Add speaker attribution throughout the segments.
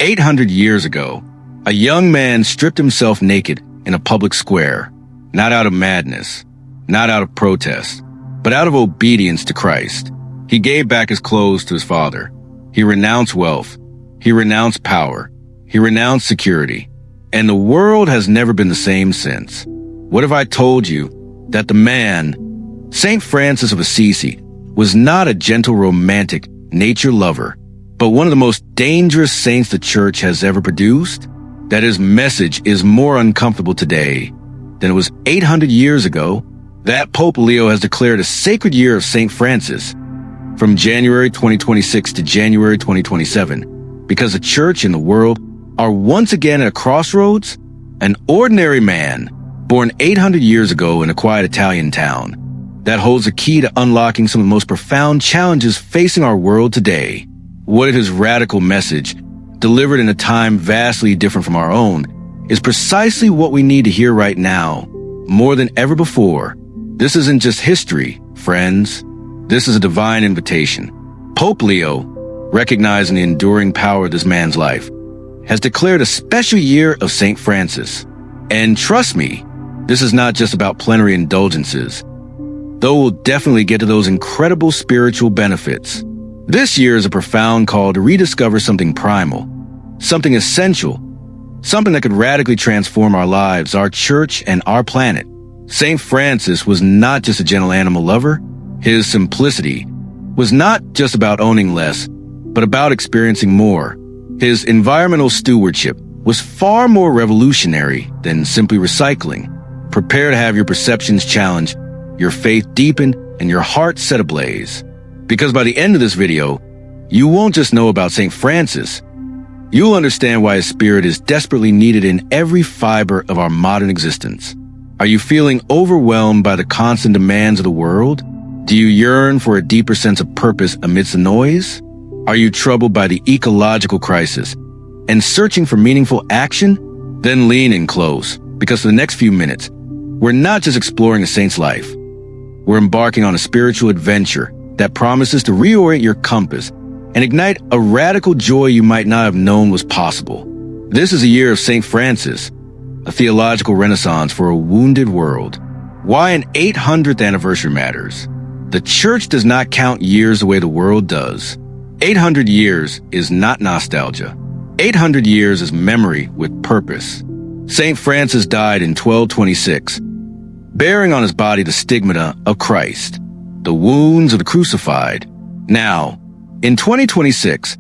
Speaker 1: 800 years ago, a young man stripped himself naked in a public square, not out of madness, not out of protest, but out of obedience to Christ. He gave back his clothes to his father. He renounced wealth. He renounced power. He renounced security. And the world has never been the same since. What if I told you that the man, Saint Francis of Assisi, was not a gentle romantic nature lover, but one of the most dangerous saints the church has ever produced? That his message is more uncomfortable today than it was 800 years ago? That Pope Leo has declared a sacred year of Saint Francis from January 2026 to January 2027, because the church and the world are once again at a crossroads. An ordinary man, born 800 years ago in a quiet Italian town, that holds the key to unlocking some of the most profound challenges facing our world today. What if his radical message, delivered in a time vastly different from our own, is precisely what we need to hear right now, more than ever before? This isn't just history, friends. This is a divine invitation. Pope Leo, recognizing the enduring power of this man's life, has declared a special year of Saint Francis. And trust me, this is not just about plenary indulgences, though we'll definitely get to those incredible spiritual benefits. This year is a profound call to rediscover something primal, something essential, something that could radically transform our lives, our church, and our planet. Saint Francis was not just a gentle animal lover. His simplicity was not just about owning less, but about experiencing more. His environmental stewardship was far more revolutionary than simply recycling. Prepare to have your perceptions challenged, your faith deepened, and your heart set ablaze. Because by the end of this video, you won't just know about Saint Francis. You'll understand why his spirit is desperately needed in every fiber of our modern existence. Are you feeling overwhelmed by the constant demands of the world? Do you yearn for a deeper sense of purpose amidst the noise? Are you troubled by the ecological crisis and searching for meaningful action? Then lean in close, because for the next few minutes, we're not just exploring a saint's life. We're embarking on a spiritual adventure that promises to reorient your compass and ignite a radical joy you might not have known was possible. This is a year of Saint Francis, a theological renaissance for a wounded world. Why an 800th anniversary matters. The church does not count years the way the world does. 800 years is not nostalgia. 800 years is memory with purpose. Saint Francis died in 1226, bearing on his body the stigmata of Christ, the wounds of the crucified. Now, in 2026,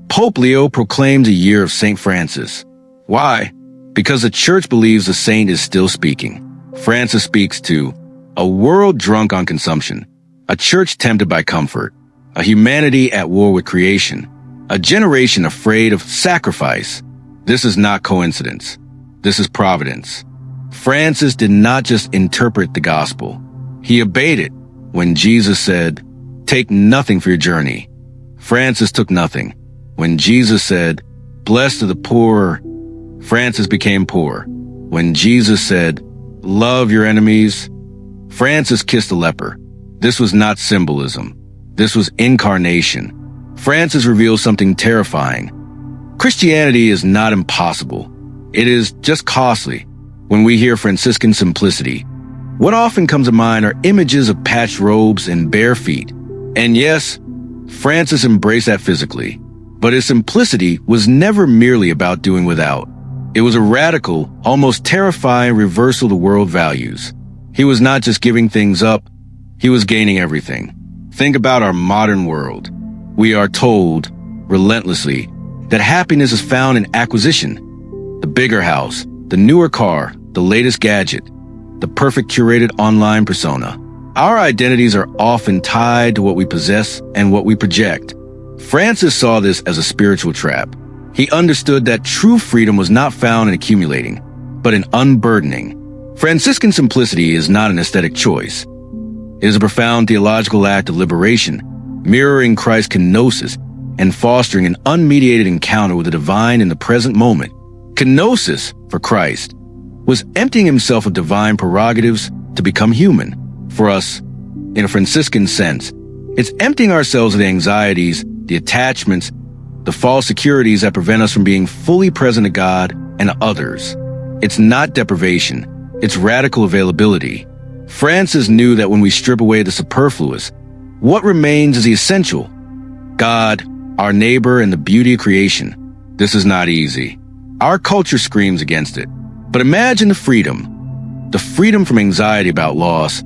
Speaker 1: Pope Leo proclaimed a year of Saint Francis. Why? Because the church believes the saint is still speaking. Francis speaks to a world drunk on consumption, a church tempted by comfort, a humanity at war with creation, a generation afraid of sacrifice. This is not coincidence. This is providence. Francis did not just interpret the gospel. He obeyed it. When Jesus said, "Take nothing for your journey," Francis took nothing. When Jesus said, "Blessed are the poor," Francis became poor. When Jesus said, "Love your enemies," Francis kissed a leper. This was not symbolism. This was incarnation. Francis revealed something terrifying. Christianity is not impossible. It is just costly. When we hear Franciscan simplicity, what often comes to mind are images of patched robes and bare feet. And yes, Francis embraced that physically, but his simplicity was never merely about doing without. It was a radical, almost terrifying reversal to world values. He was not just giving things up, he was gaining everything. Think about our modern world. We are told, relentlessly, that happiness is found in acquisition. The bigger house, the newer car, the latest gadget, the perfect curated online persona. Our identities are often tied to what we possess and what we project. Francis saw this as a spiritual trap. He understood that true freedom was not found in accumulating, but in unburdening. Franciscan simplicity is not an aesthetic choice. It is a profound theological act of liberation, mirroring Christ's kenosis and fostering an unmediated encounter with the divine in the present moment. Kenosis, for Christ, was emptying himself of divine prerogatives to become human. For us, in a Franciscan sense, it's emptying ourselves of the anxieties, the attachments, the false securities that prevent us from being fully present to God and others. It's not deprivation, it's radical availability. Francis knew that when we strip away the superfluous, what remains is the essential: God, our neighbor, and the beauty of creation. This is not easy. Our culture screams against it. But imagine the freedom from anxiety about loss,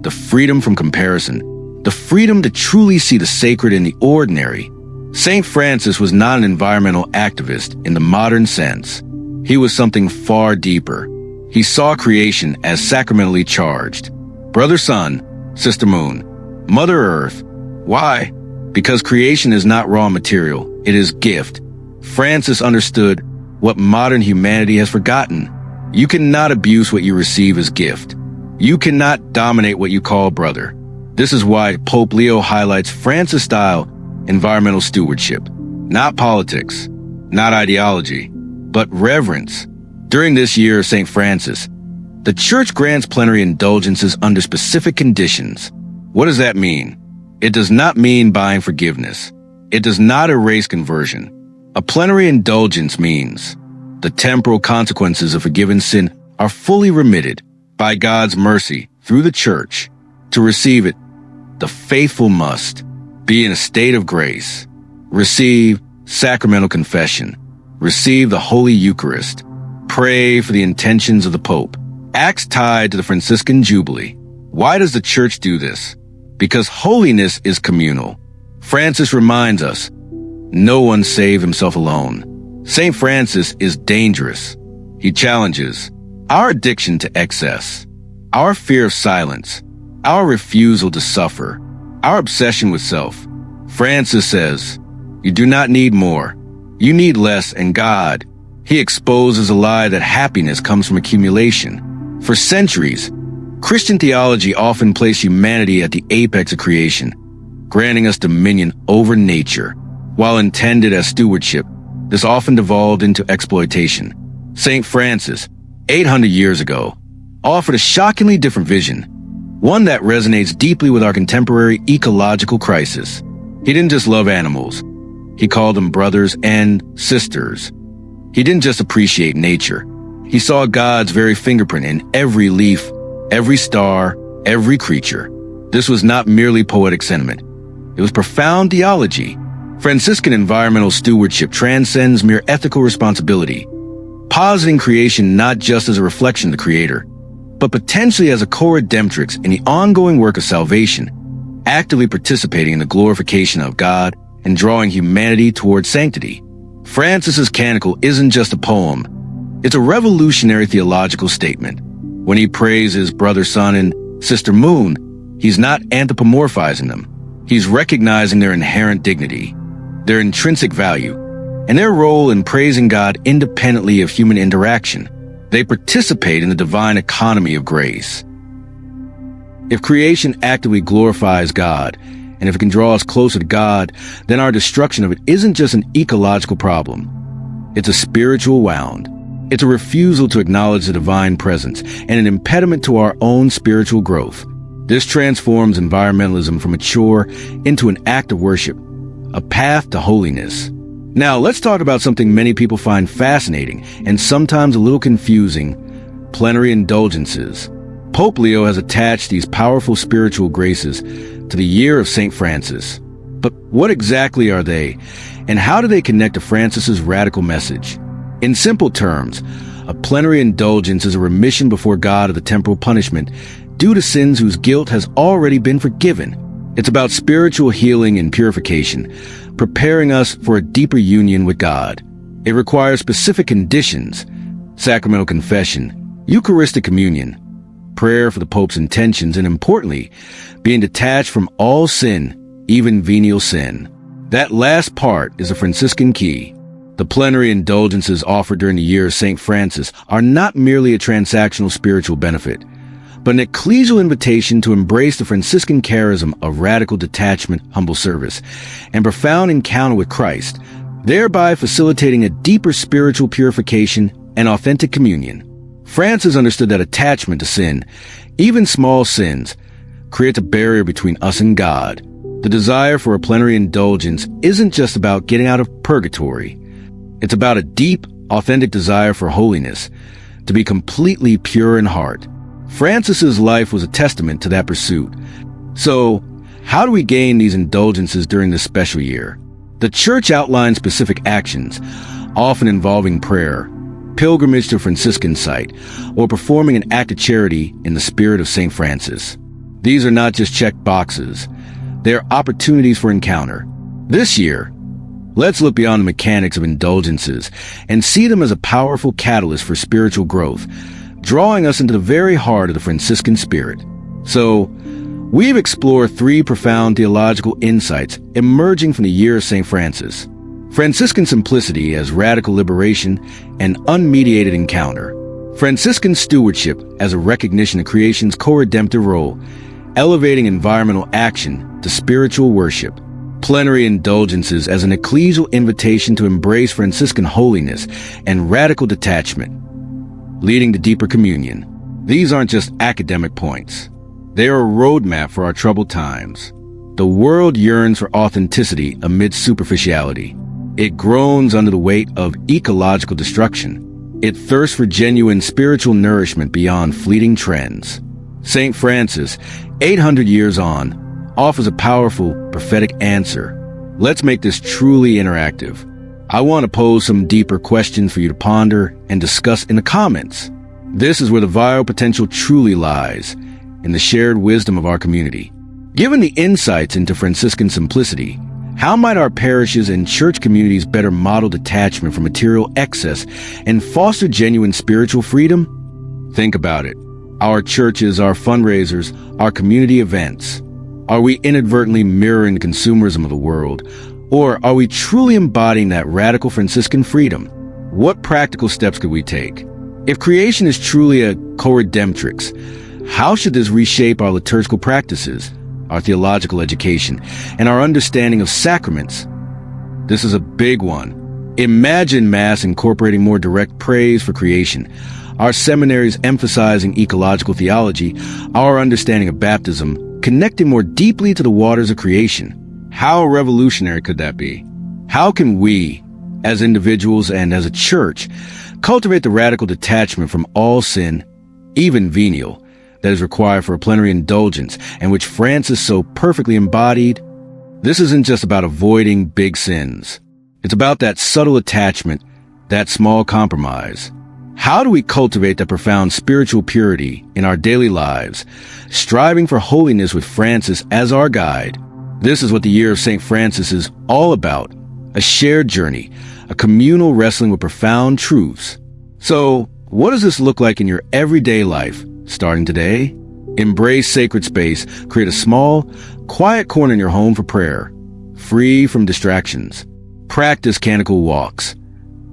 Speaker 1: the freedom from comparison, the freedom to truly see the sacred in the ordinary. Saint Francis was not an environmental activist in the modern sense. He was something far deeper. He saw creation as sacramentally charged. Brother Sun, Sister Moon, Mother Earth. Why? Because creation is not raw material, it is gift. Francis understood what modern humanity has forgotten. You cannot abuse what you receive as gift. You cannot dominate what you call brother. This is why Pope Leo highlights Francis-style environmental stewardship. Not politics, not ideology, but reverence. During this year of St. Francis, the Church grants plenary indulgences under specific conditions. What does that mean? It does not mean buying forgiveness. It does not erase conversion. A plenary indulgence means the temporal consequences of forgiven sin are fully remitted by God's mercy through the Church. To receive it, the faithful must be in a state of grace, receive sacramental confession, receive the Holy Eucharist, pray for the intentions of the Pope. Acts tied to the Franciscan Jubilee. Why does the Church do this? Because holiness is communal. Francis reminds us, no one saved himself alone. St. Francis is dangerous. He challenges our addiction to excess, our fear of silence, our refusal to suffer, our obsession with self. Francis says, you do not need more. You need less, and God. He exposes a lie that happiness comes from accumulation. For centuries, Christian theology often placed humanity at the apex of creation, granting us dominion over nature. While intended as stewardship, this often devolved into exploitation. St. Francis, 800 years ago, offered a shockingly different vision, one that resonates deeply with our contemporary ecological crisis. He didn't just love animals. He called them brothers and sisters. He didn't just appreciate nature. He saw God's very fingerprint in every leaf, every star, every creature. This was not merely poetic sentiment. It was profound theology. Franciscan environmental stewardship transcends mere ethical responsibility, positing creation not just as a reflection of the Creator, but potentially as a co-redemptrix in the ongoing work of salvation, actively participating in the glorification of God and drawing humanity towards sanctity. Francis's canticle isn't just a poem. It's a revolutionary theological statement. When he praises Brother Sun and Sister Moon, he's not anthropomorphizing them. He's recognizing their inherent dignity, their intrinsic value, and their role in praising God independently of human interaction. They participate in the divine economy of grace. If creation actively glorifies God, and if it can draw us closer to God, then our destruction of it isn't just an ecological problem. It's a spiritual wound. It's a refusal to acknowledge the divine presence and an impediment to our own spiritual growth. This transforms environmentalism from a chore into an act of worship, a path to holiness. Now, let's talk about something many people find fascinating and sometimes a little confusing: plenary indulgences. Pope Leo has attached these powerful spiritual graces to the year of St. Francis. But what exactly are they, and how do they connect to Francis's radical message? In simple terms, a plenary indulgence is a remission before God of the temporal punishment due to sins whose guilt has already been forgiven. It's about spiritual healing and purification, preparing us for a deeper union with God. It requires specific conditions: sacramental confession, Eucharistic communion, prayer for the Pope's intentions, and importantly, being detached from all sin, even venial sin. That last part is a Franciscan key. The plenary indulgences offered during the year of St. Francis are not merely a transactional spiritual benefit, but an ecclesial invitation to embrace the Franciscan charism of radical detachment, humble service, and profound encounter with Christ, thereby facilitating a deeper spiritual purification and authentic communion. Francis understood that attachment to sin, even small sins, creates a barrier between us and God. The desire for a plenary indulgence isn't just about getting out of purgatory. It's about a deep, authentic desire for holiness, to be completely pure in heart. Francis's life was a testament to that pursuit. So, how do we gain these indulgences during this special year? The Church outlines specific actions, often involving prayer, pilgrimage to a Franciscan site, or performing an act of charity in the spirit of St. Francis. These are not just checked boxes. They are opportunities for encounter. This year, let's look beyond the mechanics of indulgences and see them as a powerful catalyst for spiritual growth, drawing us into the very heart of the Franciscan spirit. So, we've explored 3 profound theological insights emerging from the year of St. Francis. Franciscan simplicity as radical liberation and unmediated encounter. Franciscan stewardship as a recognition of creation's co-redemptive role, elevating environmental action to spiritual worship. Plenary indulgences as an ecclesial invitation to embrace Franciscan holiness and radical detachment, leading to deeper communion. These aren't just academic points. They are a roadmap for our troubled times. The world yearns for authenticity amid superficiality. It groans under the weight of ecological destruction. It thirsts for genuine spiritual nourishment beyond fleeting trends. St. Francis, 800 years on, offers a powerful, prophetic answer. Let's make this truly interactive. I want to pose some deeper questions for you to ponder and discuss in the comments. This is where the viral potential truly lies, in the shared wisdom of our community. Given the insights into Franciscan simplicity, how might our parishes and church communities better model detachment from material excess and foster genuine spiritual freedom? Think about it. Our churches, our fundraisers, our community events. Are we inadvertently mirroring the consumerism of the world? Or are we truly embodying that radical Franciscan freedom? What practical steps could we take? If creation is truly a co-redemptrix, how should this reshape our liturgical practices, our theological education, and our understanding of sacraments? This is a big one. Imagine Mass incorporating more direct praise for creation, our seminaries emphasizing ecological theology, our understanding of baptism, connecting more deeply to the waters of creation. How revolutionary could that be? How can we, as individuals and as a church, cultivate the radical detachment from all sin, even venial, that is required for a plenary indulgence, and which Francis so perfectly embodied? This isn't just about avoiding big sins. It's about that subtle attachment, that small compromise. How do we cultivate that profound spiritual purity in our daily lives, striving for holiness with Francis as our guide? This is what the year of St. Francis is all about, a shared journey, a communal wrestling with profound truths. So, what does this look like in your everyday life? Starting today, embrace sacred space, create a small, quiet corner in your home for prayer, free from distractions. Practice canonical walks.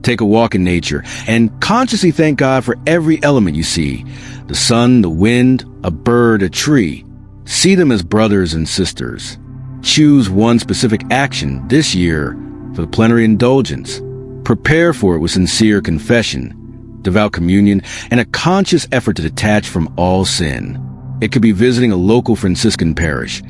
Speaker 1: Take a walk in nature and consciously thank God for every element you see, the sun, the wind, a bird, a tree. See them as brothers and sisters. Choose one specific action this year for the plenary indulgence. Prepare for it with sincere confession, devout communion, and a conscious effort to detach from all sin. It could be visiting a local Franciscan parish,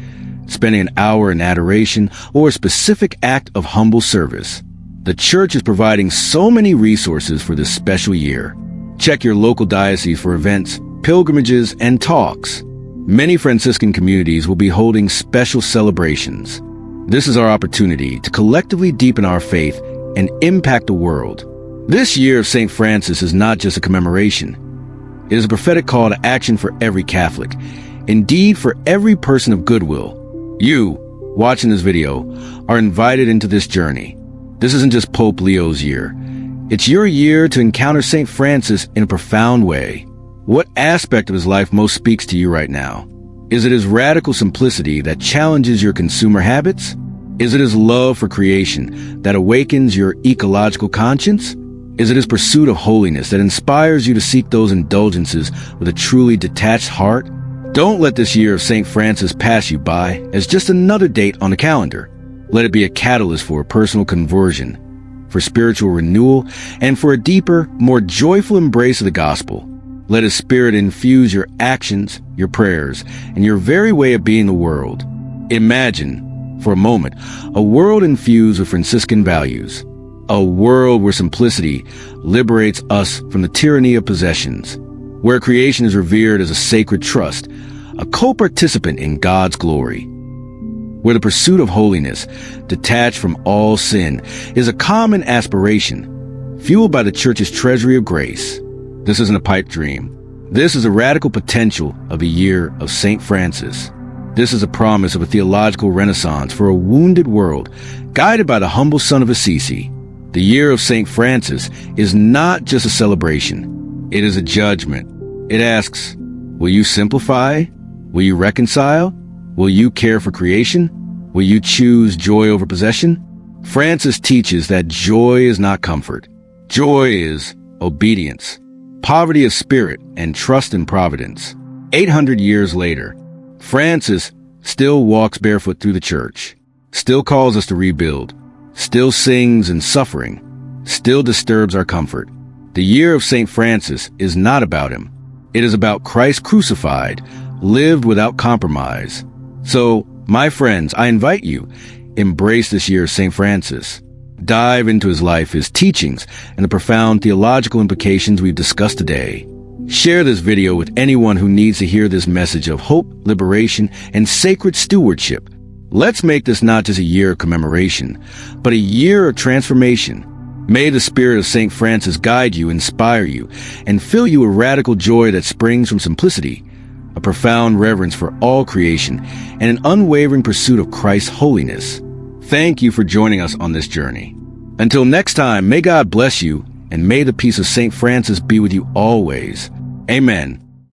Speaker 1: spending an hour in adoration, or a specific act of humble service. The Church is providing so many resources for this special year. Check your local diocese for events, pilgrimages, and talks. Many Franciscan communities will be holding special celebrations. This is our opportunity to collectively deepen our faith and impact the world. This year of St. Francis is not just a commemoration. It is a prophetic call to action for every Catholic, indeed for every person of goodwill. You, watching this video, are invited into this journey. This isn't just Pope Leo's year. It's your year to encounter St. Francis in a profound way. What aspect of his life most speaks to you right now? Is it his radical simplicity that challenges your consumer habits? Is it his love for creation that awakens your ecological conscience? Is it his pursuit of holiness that inspires you to seek those indulgences with a truly detached heart? Don't let this year of St. Francis pass you by as just another date on the calendar. Let it be a catalyst for a personal conversion, for spiritual renewal, and for a deeper, more joyful embrace of the gospel. Let his spirit infuse your actions, your prayers, and your very way of being the world. Imagine For a moment, a world infused with Franciscan values. A world where simplicity liberates us from the tyranny of possessions, where creation is revered as a sacred trust, a co-participant in God's glory, where the pursuit of holiness, detached from all sin, is a common aspiration, fueled by the Church's treasury of grace. This isn't a pipe dream. This is a radical potential of a year of St. Francis. This is a promise of a theological renaissance for a wounded world, guided by the humble son of Assisi. The year of St. Francis is not just a celebration. It is a judgment. It asks, will you simplify? Will you reconcile? Will you care for creation? Will you choose joy over possession? Francis teaches that joy is not comfort. Joy is obedience, poverty of spirit, and trust in providence. 800 years later, Francis still walks barefoot through the church, still calls us to rebuild, still sings in suffering, still disturbs our comfort. The year of St. Francis is not about him. It is about Christ crucified, lived without compromise. So, my friends, I invite you, embrace this year of St. Francis. Dive into his life, his teachings, and the profound theological implications we've discussed today. Share this video with anyone who needs to hear this message of hope, liberation, and sacred stewardship. Let's make this not just a year of commemoration, but a year of transformation. May the spirit of St. Francis guide you, inspire you, and fill you with radical joy that springs from simplicity, a profound reverence for all creation, and an unwavering pursuit of Christ's holiness. Thank you for joining us on this journey. Until next time, may God bless you, and may the peace of St. Francis be with you always. Amen.